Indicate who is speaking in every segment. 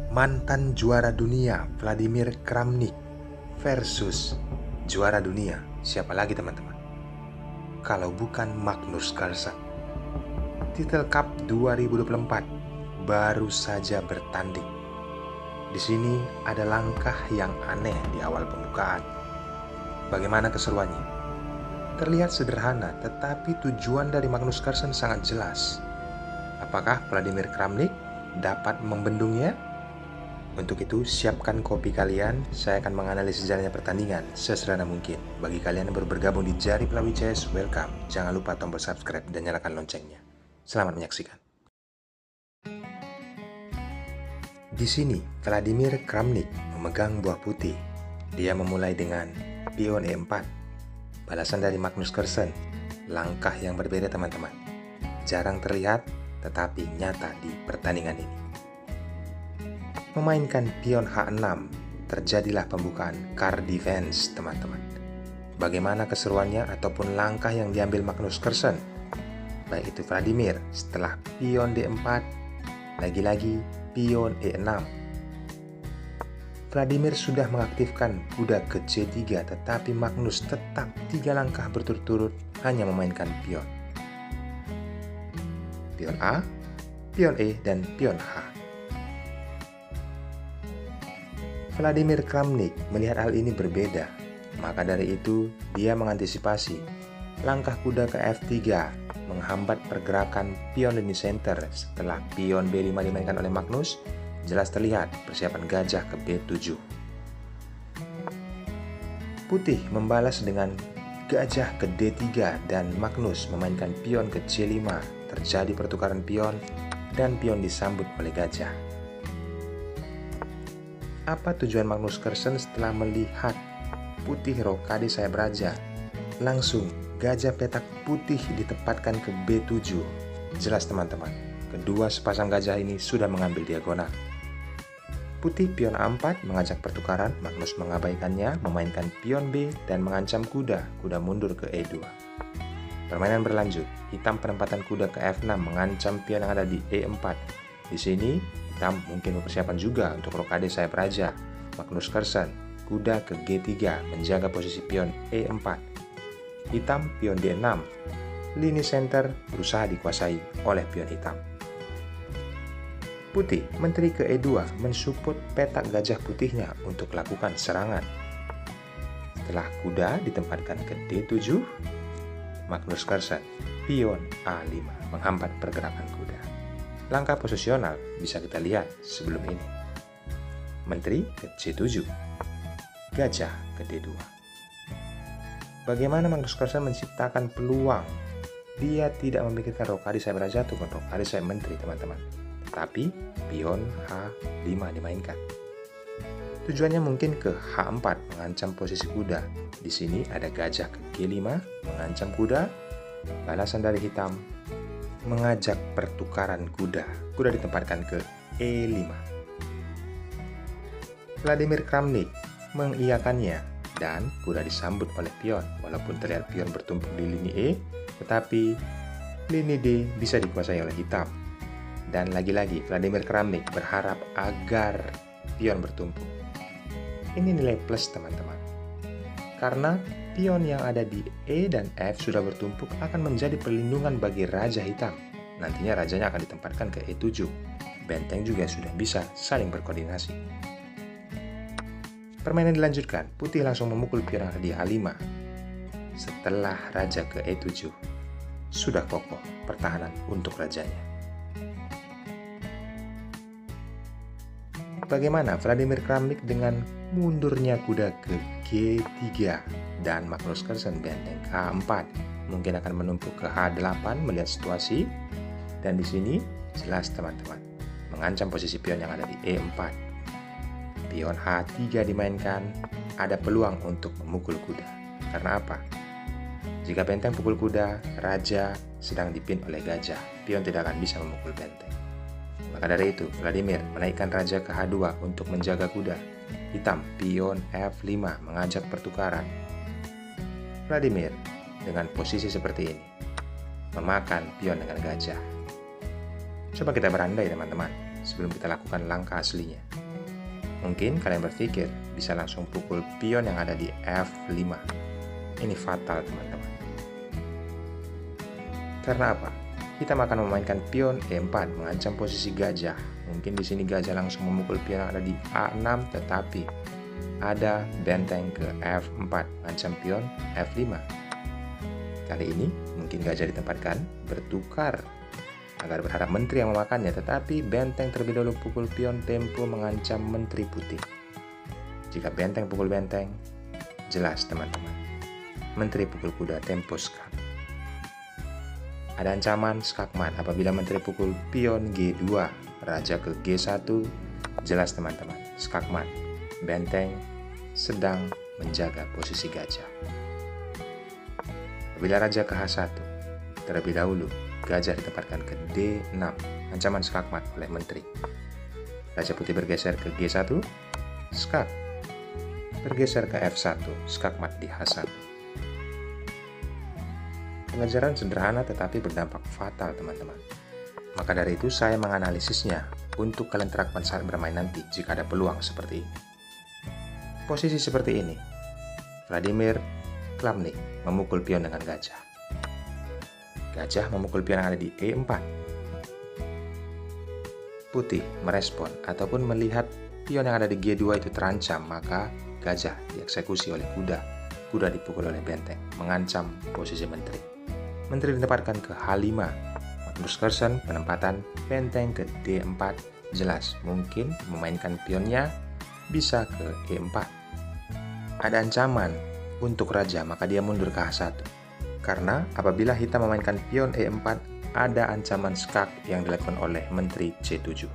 Speaker 1: mantan juara dunia Vladimir Kramnik versus juara dunia siapa lagi teman-teman? Kalau bukan Magnus Carlsen. Title Cup 2024 baru saja bertanding. Di sini ada langkah yang aneh di awal pembukaan. Bagaimana keseruannya? Terlihat sederhana, tetapi tujuan dari Magnus Carlsen sangat jelas. Apakah Vladimir Kramnik dapat membendungnya? Untuk itu, siapkan kopi kalian. Saya akan menganalisis jalannya pertandingan sesederhana mungkin. Bagi kalian yang baru bergabung di Jari Pelawi CS, welcome. Jangan lupa tombol subscribe dan nyalakan loncengnya. Selamat menyaksikan. Di sini, Vladimir Kramnik memegang buah putih. Dia memulai dengan pion E4. Balasan dari Magnus Carlsen, langkah yang berbeda teman-teman. Jarang terlihat, tetapi nyata di pertandingan ini. Memainkan pion H6, terjadilah pembukaan card defense teman-teman. Bagaimana keseruannya ataupun langkah yang diambil Magnus Carlsen? Baik itu Vladimir setelah pion D4, lagi-lagi pion E6. Vladimir sudah mengaktifkan kuda ke C3, tetapi Magnus tetap 3 langkah berturut-turut hanya memainkan pion. Pion A, pion E, dan pion H. Vladimir Kramnik melihat hal ini berbeda, maka dari itu dia mengantisipasi langkah kuda ke F3 menghambat pergerakan pion lini center. Setelah pion B5 dimainkan oleh Magnus, jelas terlihat persiapan gajah ke B7. Putih membalas dengan gajah ke D3 dan Magnus memainkan pion ke C5. Terjadi pertukaran pion dan pion disambut oleh gajah. Apa tujuan Magnus Carlsen setelah melihat putih rokade sayap raja? Langsung gajah petak putih ditempatkan ke B7. Jelas teman-teman, kedua sepasang gajah ini sudah mengambil diagonal. Putih pion A4 mengajak pertukaran, Magnus mengabaikannya, memainkan pion B dan mengancam kuda mundur ke E2. Permainan berlanjut, hitam penempatan kuda ke F6 mengancam pion yang ada di E4. Di sini, hitam mungkin mempersiapkan juga untuk rokade sayap raja. Magnus Carlsen, kuda ke G3 menjaga posisi pion E4. Hitam pion D6. Lini center berusaha dikuasai oleh pion hitam. Putih menteri ke E2 mensupport petak gajah putihnya untuk lakukan serangan. Setelah kuda ditempatkan ke D7, Magnus Carlsen, pion A5 menghambat pergerakan kuda. Langkah posisional bisa kita lihat sebelum ini. Menteri ke C7, gajah ke D2. Bagaimana Magnus Carlsen menciptakan peluang? Dia tidak memikirkan rokade sayap raja ataupun rokade sayap menteri teman-teman. Tetapi pion H5 dimainkan. Tujuannya mungkin ke H4 mengancam posisi kuda. Di sini ada gajah ke G5 mengancam kuda. Balasan dari hitam mengajak pertukaran kuda. Kuda ditempatkan ke E5. Vladimir Kramnik mengiyakannya dan kuda disambut oleh pion. Walaupun terlihat pion bertumpuk di lini E, tetapi lini D bisa dikuasai oleh hitam. Dan lagi-lagi Vladimir Kramnik berharap agar pion bertumpuk. Ini nilai plus teman-teman. Karena pion yang ada di E dan F sudah bertumpuk akan menjadi perlindungan bagi raja hitam. Nantinya rajanya akan ditempatkan ke E7. Benteng juga sudah bisa saling berkoordinasi. Permainan dilanjutkan, putih langsung memukul pion yang ada di H5. Setelah raja ke E7, sudah kokoh pertahanan untuk rajanya. Bagaimana Vladimir Kramnik dengan mundurnya kuda ke G3 dan Magnus Carlsen benteng H4 mungkin akan menumpuk ke H8 melihat situasi. Dan di sini jelas teman-teman mengancam posisi pion yang ada di E4. Pion H3 dimainkan, ada peluang untuk memukul kuda. Karena apa? Jika benteng pukul kuda, raja sedang dipin oleh gajah. Pion tidak akan bisa memukul benteng. Maka dari itu, Vladimir menaikkan raja ke H2 untuk menjaga kuda. Hitam pion F5 mengajak pertukaran. Vladimir dengan posisi seperti ini memakan pion dengan gajah. Coba kita berandai teman-teman sebelum kita lakukan langkah aslinya. Mungkin kalian berpikir bisa langsung pukul pion yang ada di F5. Ini fatal teman-teman. Karena apa? Hitam akan memainkan pion E4 mengancam posisi gajah. Mungkin di sini gajah langsung memukul pion yang ada di A6, tetapi ada benteng ke F4 mengancam pion F5. Kali ini mungkin gajah ditempatkan bertukar agar berharap menteri yang memakannya, tetapi benteng terlebih dahulu pukul pion tempo mengancam menteri putih. Jika benteng pukul benteng, jelas teman-teman, menteri pukul kuda tempo skak. Ada ancaman skakmat apabila menteri pukul pion G2, raja ke G1, jelas teman-teman, skakmat. Benteng sedang menjaga posisi gajah. Apabila raja ke H1, terlebih dahulu gajah ditempatkan ke D6, ancaman skakmat oleh menteri. Raja putih bergeser ke G1, skak. Bergeser ke F1, skakmat di H1. Pengejaran sederhana tetapi berdampak fatal teman-teman. Maka dari itu saya menganalisisnya untuk kalian terapkan saat bermain nanti jika ada peluang seperti ini. Posisi seperti ini, Vladimir Kramnik memukul pion dengan gajah. Gajah memukul pion yang ada di E4. Putih merespon ataupun melihat pion yang ada di G2 itu terancam, maka gajah dieksekusi oleh kuda. Kuda dipukul oleh benteng, mengancam posisi menteri. Menteri ditempatkan ke H5. Magnus Carlsen penempatan benteng ke D4, jelas mungkin memainkan pionnya bisa ke E4. Ada ancaman untuk raja, maka dia mundur ke H1. Karena apabila hitam memainkan pion E4, ada ancaman skak yang dilakukan oleh menteri C7.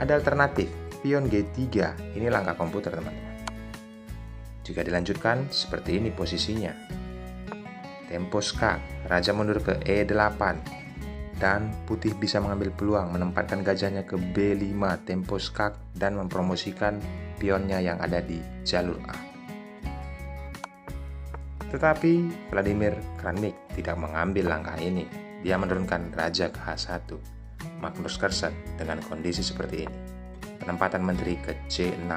Speaker 1: Ada alternatif, pion G3, ini langkah komputer teman-teman. Jika dilanjutkan, seperti ini posisinya. Tempo skak, raja mundur ke E8, dan putih bisa mengambil peluang menempatkan gajahnya ke B5, tempo skak, dan mempromosikan pionnya yang ada di jalur A. Tetapi Vladimir Kramnik tidak mengambil langkah ini. Dia menurunkan raja ke H1. Magnus Carlsen dengan kondisi seperti ini. Penempatan menteri ke C6.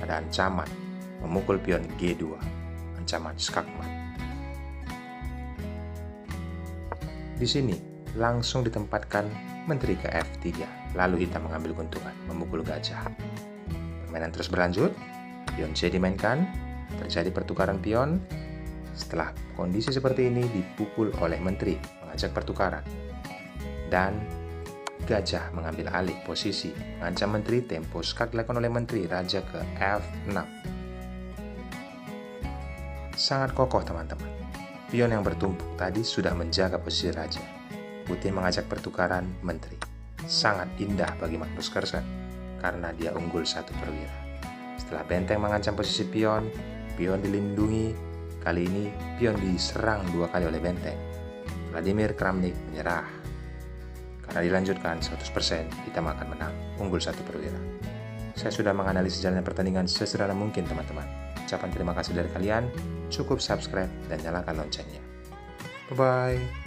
Speaker 1: Ada ancaman memukul pion G2. Ancaman skakmat. Di sini langsung ditempatkan menteri ke F3. Lalu hitam mengambil keuntungan, memukul gajah. Permainan terus berlanjut. Pion C dimainkan. Terjadi pertukaran pion. Setelah kondisi seperti ini dipukul oleh menteri, mengajak pertukaran. Dan gajah mengambil alih posisi, mengancam menteri, tempo skak dilakukan oleh menteri, raja ke F6. Sangat kokoh teman-teman. Pion yang bertumpuk tadi sudah menjaga posisi raja. Putih mengajak pertukaran menteri. Sangat indah bagi Magnus Carlsen, karena dia unggul 1 perwira. Setelah benteng mengancam posisi pion, pion dilindungi. Kali ini pion diserang 2 kali oleh benteng. Vladimir Kramnik menyerah. Karena dilanjutkan 100%, hitam akan menang, unggul 1 perwira. Saya sudah menganalisis jalannya pertandingan sesederhana mungkin teman-teman. Ucapan terima kasih dari kalian, cukup subscribe dan nyalakan loncengnya. Bye-bye.